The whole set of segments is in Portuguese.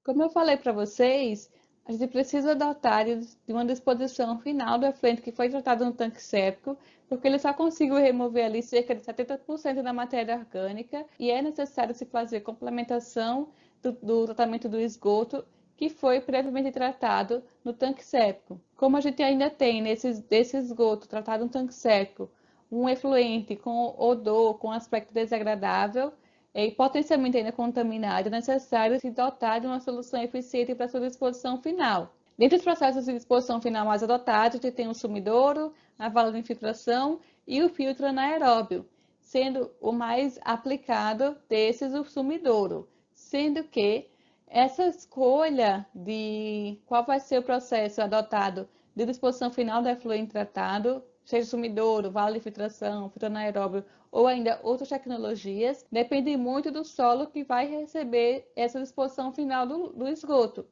Como eu falei para vocês, a gente precisa adotar de uma disposição final do efluente que foi tratado no tanque séptico, porque ele só conseguiu remover ali cerca de 70% da matéria orgânica e é necessário se fazer complementação do tratamento do esgoto que foi previamente tratado no tanque séptico. Como a gente ainda tem desse esgoto tratado no tanque séptico um efluente com odor, com aspecto desagradável, e potencialmente ainda contaminado, é necessário se dotar de uma solução eficiente para sua disposição final. Dentre os processos de disposição final mais adotados, a gente tem o sumidouro, a vala de infiltração e o filtro anaeróbio, sendo o mais aplicado desses o sumidouro, sendo que essa escolha de qual vai ser o processo adotado de disposição final do efluente tratado, seja sumidouro, vala de filtração, filtro anaeróbio ou ainda outras tecnologias, depende muito do solo que vai receber essa disposição final do esgoto.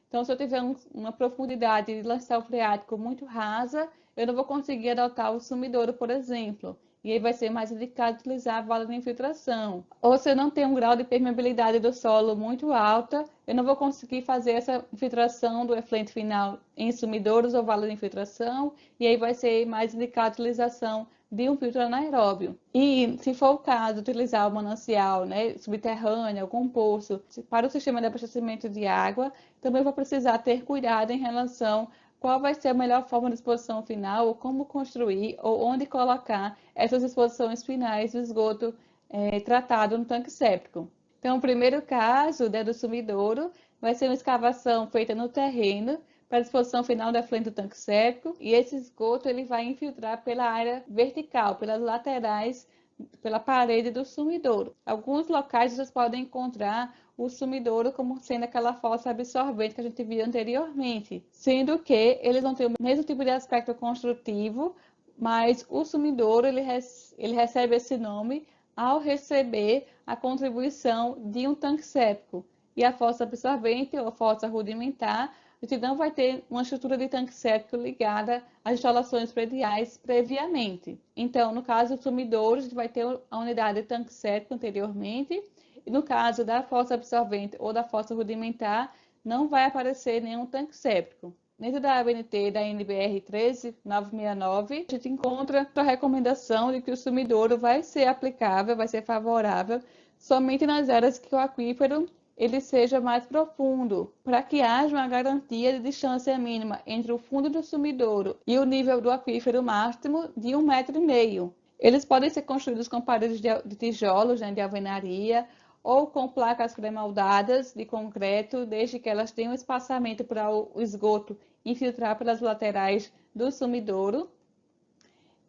Então, se eu tiver uma profundidade de lençol freático muito rasa, eu não vou conseguir adotar o sumidouro, por exemplo. E aí vai ser mais indicado utilizar a vala de infiltração. Ou se eu não tenho um grau de permeabilidade do solo muito alta, eu não vou conseguir fazer essa infiltração do efluente final em sumidouros ou vala de infiltração, e aí vai ser mais indicado a utilização de um filtro anaeróbio. E, se for o caso, utilizar o manancial, né, subterrâneo, algum poço, para o sistema de abastecimento de água, também vou precisar ter cuidado em relação qual vai ser a melhor forma de exposição final, ou como construir, ou onde colocar essas exposições finais do esgoto tratado no tanque séptico. Então, o primeiro caso, do sumidouro, vai ser uma escavação feita no terreno, para a disposição final do efluente do tanque séptico, e esse esgoto ele vai infiltrar pela área vertical, pelas laterais, pela parede do sumidouro. Alguns locais vocês podem encontrar o sumidouro como sendo aquela fossa absorvente que a gente viu anteriormente, sendo que eles vão ter o mesmo tipo de aspecto construtivo, mas o sumidouro ele recebe esse nome ao receber a contribuição de um tanque séptico. E a fossa absorvente ou fossa rudimentar, a gente não vai ter uma estrutura de tanque séptico ligada às instalações prediais previamente. Então, no caso do sumidouro, a gente vai ter a unidade de tanque séptico anteriormente, e no caso da fossa absorvente ou da fossa rudimentar, não vai aparecer nenhum tanque séptico. Dentro da ABNT da NBR 13969, a gente encontra a recomendação de que o sumidouro vai ser aplicável, vai ser favorável somente nas áreas que o aquífero ele seja mais profundo, para que haja uma garantia de distância mínima entre o fundo do sumidouro e o nível do aquífero máximo de 1,5 m. Eles podem ser construídos com paredes de tijolos, né, de alvenaria, ou com placas pré-moldadas de concreto, desde que elas tenham espaçamento para o esgoto infiltrar pelas laterais do sumidouro.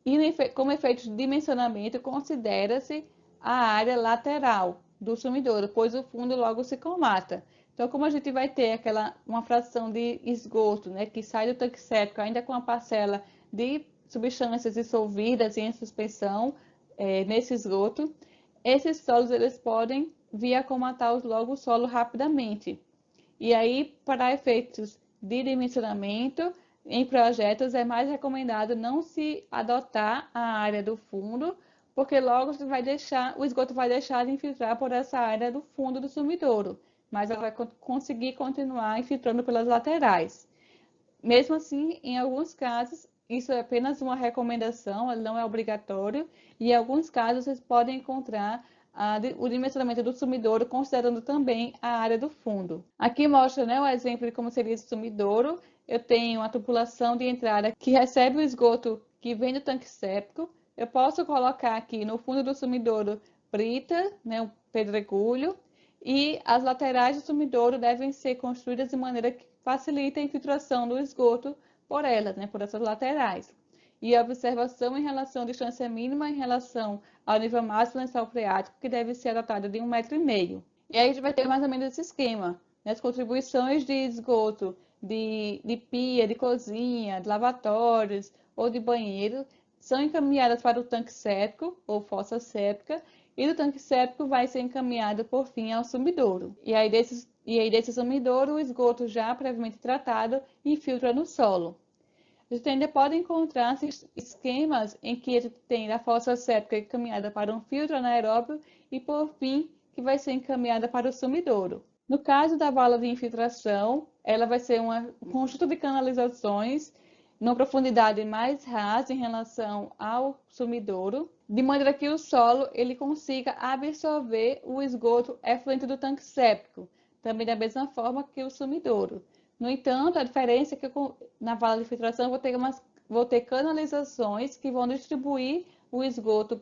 E como efeito de dimensionamento, considera-se a área lateral do sumidouro, pois o fundo logo se colmata. Então, como a gente vai ter uma fração de esgoto, né, que sai do tanque séptico ainda com a parcela de substâncias dissolvidas em suspensão nesse esgoto, esses solos eles podem vir a colmatar logo o solo rapidamente. E aí, para efeitos de dimensionamento, em projetos é mais recomendado não se adotar a área do fundo, porque logo o esgoto vai deixar de infiltrar por essa área do fundo do sumidouro, mas ela vai conseguir continuar infiltrando pelas laterais. Mesmo assim, em alguns casos, isso é apenas uma recomendação, ele não é obrigatório, e em alguns casos vocês podem encontrar o dimensionamento do sumidouro, considerando também a área do fundo. Aqui mostra, né, o exemplo de como seria esse sumidouro. Eu tenho a tubulação de entrada que recebe o esgoto que vem do tanque séptico. Eu posso colocar aqui no fundo do sumidouro brita, né, um pedregulho, e as laterais do sumidouro devem ser construídas de maneira que facilite a infiltração do esgoto por elas, né, por essas laterais. E a observação em relação à distância mínima em relação ao nível máximo do lençol freático, que deve ser adotado de 1,5 m. E aí a gente vai ter mais ou menos esse esquema, né? As contribuições de esgoto de pia, de cozinha, de lavatórios ou de banheiro são encaminhadas para o tanque séptico ou fossa séptica, e do tanque séptico vai ser encaminhado por fim ao sumidouro. E aí desse sumidouro, o esgoto já previamente tratado infiltra no solo. A gente ainda pode encontrar esquemas em que a gente tem a fossa séptica encaminhada para um filtro anaeróbio e, por fim, que vai ser encaminhada para o sumidouro. No caso da vala de infiltração, ela vai ser um conjunto de canalizações numa profundidade mais rasa em relação ao sumidouro, de maneira que o solo ele consiga absorver o esgoto efluente do tanque séptico, também da mesma forma que o sumidouro. No entanto, a diferença é que na vala de infiltração vou ter canalizações que vão distribuir o esgoto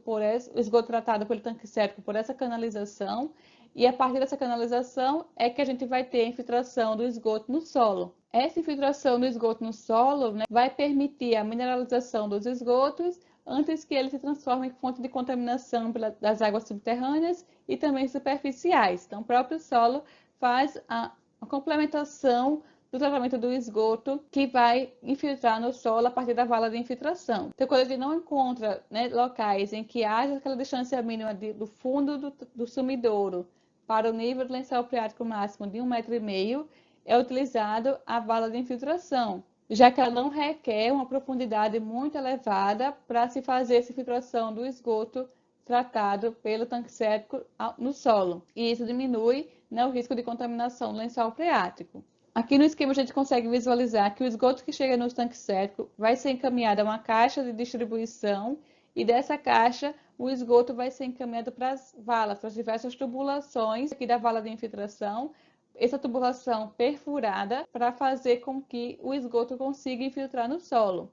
o esgoto tratado pelo tanque séptico por essa canalização, e a partir dessa canalização é que a gente vai ter a infiltração do esgoto no solo. Essa infiltração do esgoto no solo, né, vai permitir a mineralização dos esgotos antes que eles se transformem em fonte de contaminação das águas subterrâneas e também superficiais. Então, o próprio solo faz a complementação do tratamento do esgoto que vai infiltrar no solo a partir da vala de infiltração. Então, quando a gente não encontra, né, locais em que haja aquela distância mínima do fundo do sumidouro para o nível do lençol freático máximo de 1,5 m, é utilizado a vala de infiltração, já que ela não requer uma profundidade muito elevada para se fazer essa infiltração do esgoto tratado pelo tanque séptico no solo. E isso diminui, né, o risco de contaminação do lençol freático. Aqui no esquema a gente consegue visualizar que o esgoto que chega no tanque séptico vai ser encaminhado a uma caixa de distribuição, e dessa caixa o esgoto vai ser encaminhado para as valas, para as diversas tubulações aqui da vala de infiltração, essa tubulação perfurada para fazer com que o esgoto consiga infiltrar no solo.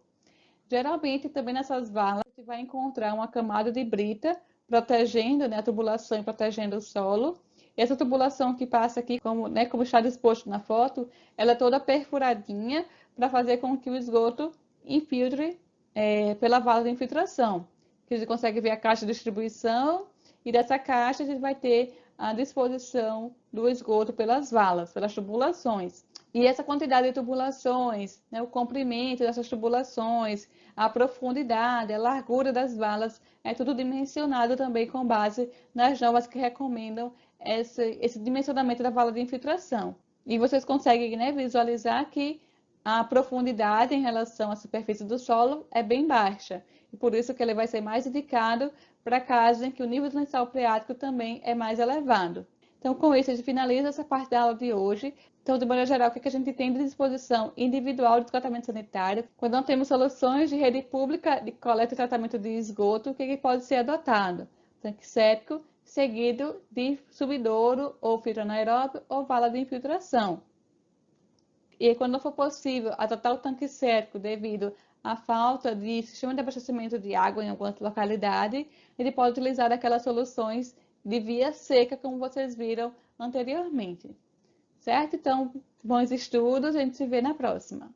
Geralmente também nessas valas você vai encontrar uma camada de brita protegendo, né, a tubulação e protegendo o solo. Essa tubulação que passa aqui, como está disposto na foto, ela é toda perfuradinha para fazer com que o esgoto infiltre pela vala de infiltração. Aqui a gente consegue ver a caixa de distribuição, e dessa caixa a gente vai ter a disposição do esgoto pelas valas, pelas tubulações. E essa quantidade de tubulações, né, o comprimento dessas tubulações, a profundidade, a largura das valas, é tudo dimensionado também com base nas normas que recomendam esse dimensionamento da vala de infiltração. E vocês conseguem, né, visualizar que a profundidade em relação à superfície do solo é bem baixa. E por isso que ele vai ser mais indicado para casos em que o nível do lençol freático também é mais elevado. Então, com isso, a gente finaliza essa parte da aula de hoje. Então, de maneira geral, o que a gente tem de disposição individual de tratamento sanitário? Quando não temos soluções de rede pública de coleta e tratamento de esgoto, o que pode ser adotado? Tanque séptico, seguido de sumidouro ou filtro anaeróbio ou vala de infiltração. E quando não for possível adotar o tanque séptico devido à falta de sistema de abastecimento de água em alguma localidade, ele pode utilizar aquelas soluções de via seca, como vocês viram anteriormente. Certo? Então, bons estudos, a gente se vê na próxima.